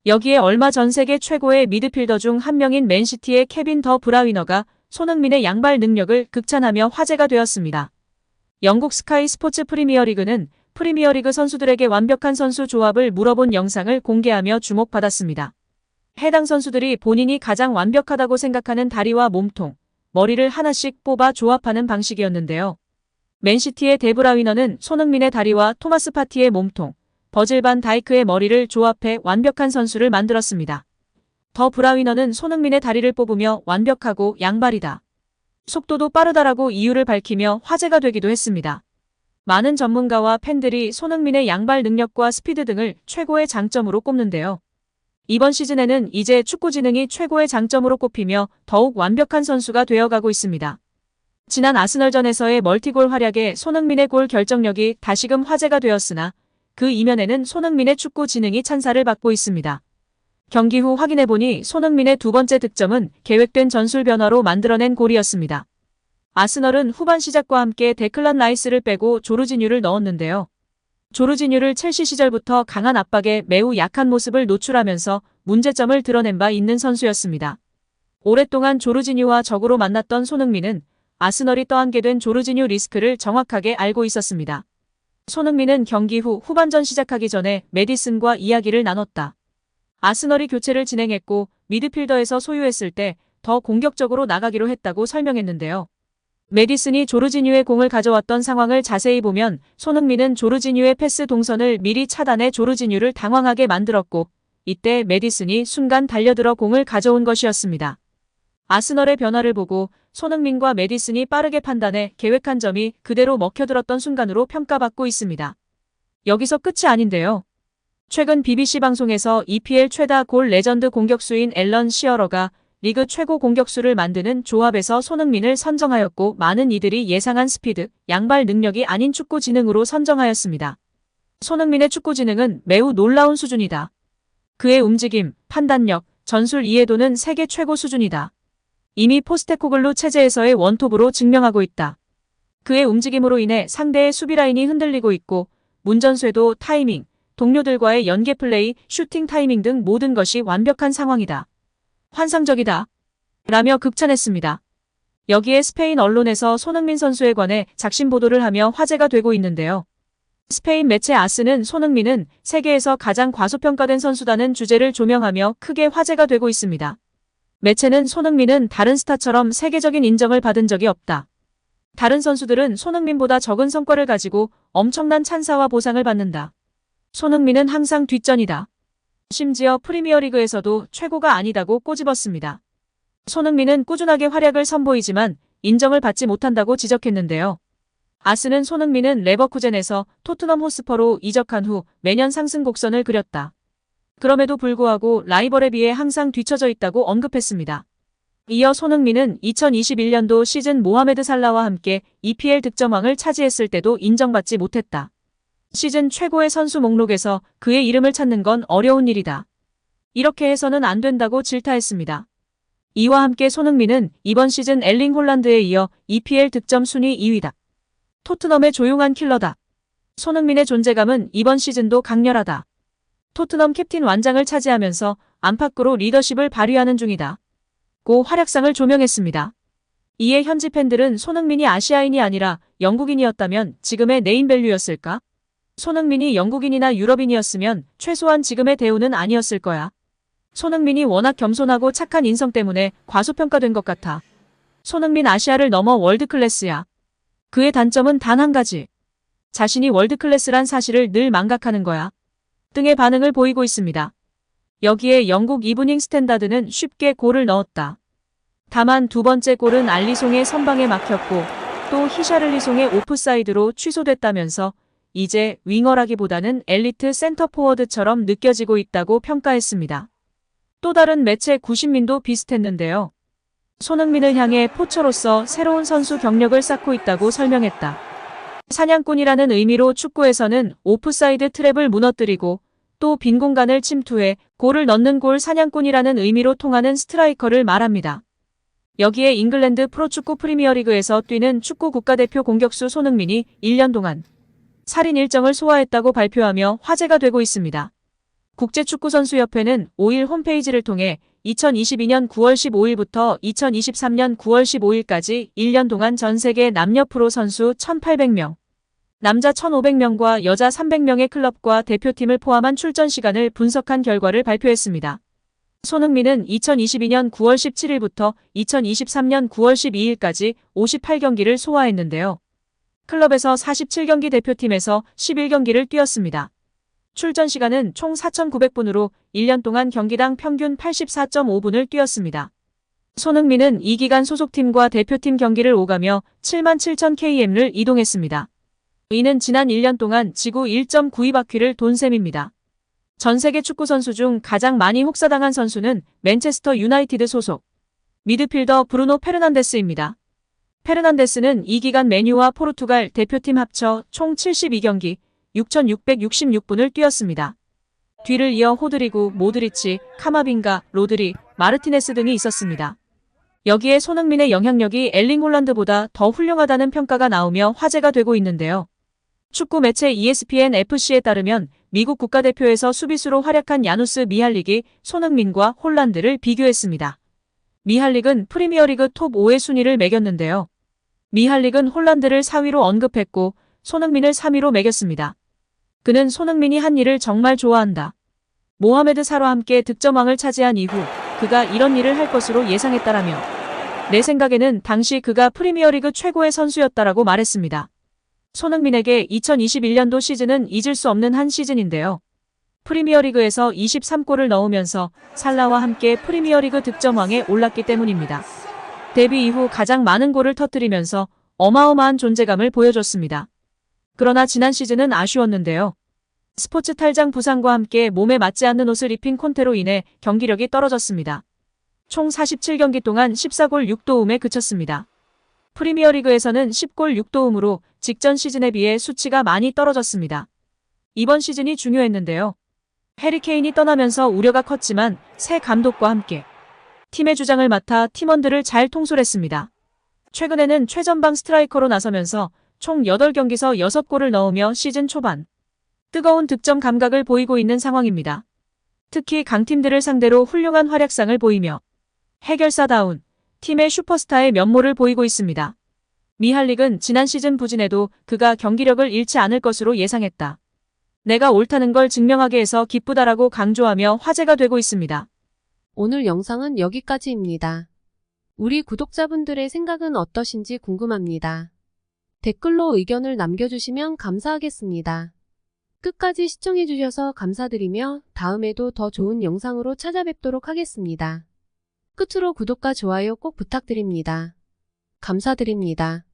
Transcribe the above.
여기에 얼마 전 세계 최고의 미드필더 중 한 명인 맨시티의 케빈 더 브라위너가 손흥민의 양발 능력을 극찬하며 화제가 되었습니다. 영국 스카이 스포츠 프리미어리그는 프리미어리그 선수들에게 완벽한 선수 조합을 물어본 영상을 공개하며 주목받았습니다. 해당 선수들이 본인이 가장 완벽하다고 생각하는 다리와 몸통, 머리를 하나씩 뽑아 조합하는 방식이었는데요. 맨시티의 데브라위너는 손흥민의 다리와 토마스 파티의 몸통, 버질 반 다이크의 머리를 조합해 완벽한 선수를 만들었습니다. 더 브라위너는 손흥민의 다리를 뽑으며 완벽하고 양발이다. 속도도 빠르다라고 이유를 밝히며 화제가 되기도 했습니다. 많은 전문가와 팬들이 손흥민의 양발 능력과 스피드 등을 최고의 장점으로 꼽는데요. 이번 시즌에는 이제 축구지능이 최고의 장점으로 꼽히며 더욱 완벽한 선수가 되어가고 있습니다. 지난 아스널전에서의 멀티골 활약에 손흥민의 골 결정력이 다시금 화제가 되었으나 그 이면에는 손흥민의 축구 지능이 찬사를 받고 있습니다. 경기 후 확인해보니 손흥민의 두 번째 득점은 계획된 전술 변화로 만들어낸 골이었습니다. 아스널은 후반 시작과 함께 데클란 라이스를 빼고 조르지뉴를 넣었는데요. 조르지뉴를 첼시 시절부터 강한 압박에 매우 약한 모습을 노출하면서 문제점을 드러낸 바 있는 선수였습니다. 오랫동안 조르지뉴와 적으로 만났던 손흥민은 아스널이 떠안게 된 조르지뉴 리스크를 정확하게 알고 있었습니다. 손흥민은 경기 후 후반전 시작하기 전에 메디슨과 이야기를 나눴다. 아스널이 교체를 진행했고 미드필더에서 소유했을 때 더 공격적으로 나가기로 했다고 설명했는데요. 메디슨이 조르지뉴의 공을 가져왔던 상황을 자세히 보면 손흥민은 조르지뉴의 패스 동선을 미리 차단해 조르지뉴를 당황하게 만들었고 이때 메디슨이 순간 달려들어 공을 가져온 것이었습니다. 아스널의 변화를 보고 손흥민과 메디슨이 빠르게 판단해 계획한 점이 그대로 먹혀들었던 순간으로 평가받고 있습니다. 여기서 끝이 아닌데요. 최근 BBC 방송에서 EPL 최다 골 레전드 공격수인 앨런 시어러가 리그 최고 공격수를 만드는 조합에서 손흥민을 선정하였고 많은 이들이 예상한 스피드, 양발 능력이 아닌 축구 지능으로 선정하였습니다. 손흥민의 축구 지능은 매우 놀라운 수준이다. 그의 움직임, 판단력, 전술 이해도는 세계 최고 수준이다. 이미 포스테코글루 체제에서의 원톱으로 증명하고 있다. 그의 움직임으로 인해 상대의 수비 라인이 흔들리고 있고 문전쇄도, 타이밍, 동료들과의 연계 플레이, 슈팅 타이밍 등 모든 것이 완벽한 상황이다. 환상적이다. 라며 극찬했습니다. 여기에 스페인 언론에서 손흥민 선수에 관해 작심 보도를 하며 화제가 되고 있는데요. 스페인 매체 아스는 손흥민은 세계에서 가장 과소평가된 선수다는 주제를 조명하며 크게 화제가 되고 있습니다. 매체는 손흥민은 다른 스타처럼 세계적인 인정을 받은 적이 없다. 다른 선수들은 손흥민보다 적은 성과를 가지고 엄청난 찬사와 보상을 받는다. 손흥민은 항상 뒷전이다. 심지어 프리미어리그에서도 최고가 아니다고 꼬집었습니다. 손흥민은 꾸준하게 활약을 선보이지만 인정을 받지 못한다고 지적했는데요. 아스는 손흥민은 레버쿠젠에서 토트넘 호스퍼로 이적한 후 매년 상승 곡선을 그렸다. 그럼에도 불구하고 라이벌에 비해 항상 뒤처져 있다고 언급했습니다. 이어 손흥민은 2021년도 시즌 모하메드 살라와 함께 EPL 득점왕을 차지했을 때도 인정받지 못했다. 시즌 최고의 선수 목록에서 그의 이름을 찾는 건 어려운 일이다. 이렇게 해서는 안 된다고 질타했습니다. 이와 함께 손흥민은 이번 시즌 엘링 홀란드에 이어 EPL 득점 순위 2위다. 토트넘의 조용한 킬러다. 손흥민의 존재감은 이번 시즌도 강렬하다. 토트넘 캡틴 완장을 차지하면서 안팎으로 리더십을 발휘하는 중이다. 고 활약상을 조명했습니다. 이에 현지 팬들은 손흥민이 아시아인이 아니라 영국인이었다면 지금의 네임밸류였을까? 손흥민이 영국인이나 유럽인이었으면 최소한 지금의 대우는 아니었을 거야. 손흥민이 워낙 겸손하고 착한 인성 때문에 과소평가된 것 같아. 손흥민 아시아를 넘어 월드클래스야. 그의 단점은 단 한 가지. 자신이 월드클래스란 사실을 늘 망각하는 거야. 등의 반응을 보이고 있습니다. 여기에 영국 이브닝 스탠다드는 쉽게 골을 넣었다. 다만 두 번째 골은 알리송의 선방에 막혔고 또 히샤를리송의 오프사이드로 취소됐다면서 이제 윙어라기보다는 엘리트 센터 포워드처럼 느껴지고 있다고 평가했습니다. 또 다른 매체 구신민도 비슷했는데요. 손흥민을 향해 포처로서 새로운 선수 경력을 쌓고 있다고 설명했다. 사냥꾼이라는 의미로 축구에서는 오프사이드 트랩을 무너뜨리고 또 빈 공간을 침투해 골을 넣는 골 사냥꾼이라는 의미로 통하는 스트라이커를 말합니다. 여기에 잉글랜드 프로축구 프리미어리그에서 뛰는 축구 국가대표 공격수 손흥민이 1년 동안 살인 일정을 소화했다고 발표하며 화제가 되고 있습니다. 국제축구선수협회는 5일 홈페이지를 통해 2022년 9월 15일부터 2023년 9월 15일까지 1년 동안 전 세계 남녀 프로 선수 1,800명, 남자 1,500명과 여자 300명의 클럽과 대표팀을 포함한 출전 시간을 분석한 결과를 발표했습니다. 손흥민은 2022년 9월 17일부터 2023년 9월 12일까지 58경기를 소화했는데요. 클럽에서 47경기, 대표팀에서 11경기를 뛰었습니다. 출전 시간은 총 4,900분으로 1년 동안 경기당 평균 84.5분을 뛰었습니다. 손흥민은 이 기간 소속팀과 대표팀 경기를 오가며 77,000km를 이동했습니다. 이는 지난 1년 동안 지구 1.92바퀴를 돈 셈입니다. 전 세계 축구 선수 중 가장 많이 혹사당한 선수는 맨체스터 유나이티드 소속 미드필더 브루노 페르난데스입니다. 페르난데스는 이 기간 맨유와 포르투갈 대표팀 합쳐 총 72경기, 6,666분을 뛰었습니다. 뒤를 이어 호드리구, 모드리치, 카마빈가, 로드리, 마르티네스 등이 있었습니다. 여기에 손흥민의 영향력이 엘링 홀란드보다 더 훌륭하다는 평가가 나오며 화제가 되고 있는데요. 축구 매체 ESPN-FC에 따르면 미국 국가대표에서 수비수로 활약한 야누스 미할릭이 손흥민과 홀란드를 비교했습니다. 미할릭은 프리미어리그 톱 5의 순위를 매겼는데요. 미할릭은 홀란드를 4위로 언급했고 손흥민을 3위로 매겼습니다. 그는 손흥민이 한 일을 정말 좋아한다. 모하메드 사와 함께 득점왕을 차지한 이후 그가 이런 일을 할 것으로 예상했다라며 내 생각에는 당시 그가 프리미어리그 최고의 선수였다라고 말했습니다. 손흥민에게 2021년도 시즌은 잊을 수 없는 한 시즌인데요. 프리미어리그에서 23골을 넣으면서 살라와 함께 프리미어리그 득점왕에 올랐기 때문입니다. 데뷔 이후 가장 많은 골을 터뜨리면서 어마어마한 존재감을 보여줬습니다. 그러나 지난 시즌은 아쉬웠는데요. 스포츠 탈장 부상과 함께 몸에 맞지 않는 옷을 입힌 콘테로 인해 경기력이 떨어졌습니다. 총 47경기 동안 14골 6도움에 그쳤습니다. 프리미어리그에서는 10골 6도움으로 직전 시즌에 비해 수치가 많이 떨어졌습니다. 이번 시즌이 중요했는데요. 해리 케인이 떠나면서 우려가 컸지만 새 감독과 함께 팀의 주장을 맡아 팀원들을 잘 통솔했습니다. 최근에는 최전방 스트라이커로 나서면서 총 8경기서 6골을 넣으며 시즌 초반 뜨거운 득점 감각을 보이고 있는 상황입니다. 특히 강팀들을 상대로 훌륭한 활약상을 보이며 해결사다운 팀의 슈퍼스타의 면모를 보이고 있습니다. 미할릭은 지난 시즌 부진에도 그가 경기력을 잃지 않을 것으로 예상했다. 내가 옳다는 걸 증명하게 해서 기쁘다라고 강조하며 화제가 되고 있습니다. 오늘 영상은 여기까지입니다. 우리 구독자분들의 생각은 어떠신지 궁금합니다. 댓글로 의견을 남겨주시면 감사하겠습니다. 끝까지 시청해주셔서 감사드리며 다음에도 더 좋은 영상으로 찾아뵙도록 하겠습니다. 끝으로 구독과 좋아요 꼭 부탁드립니다. 감사드립니다.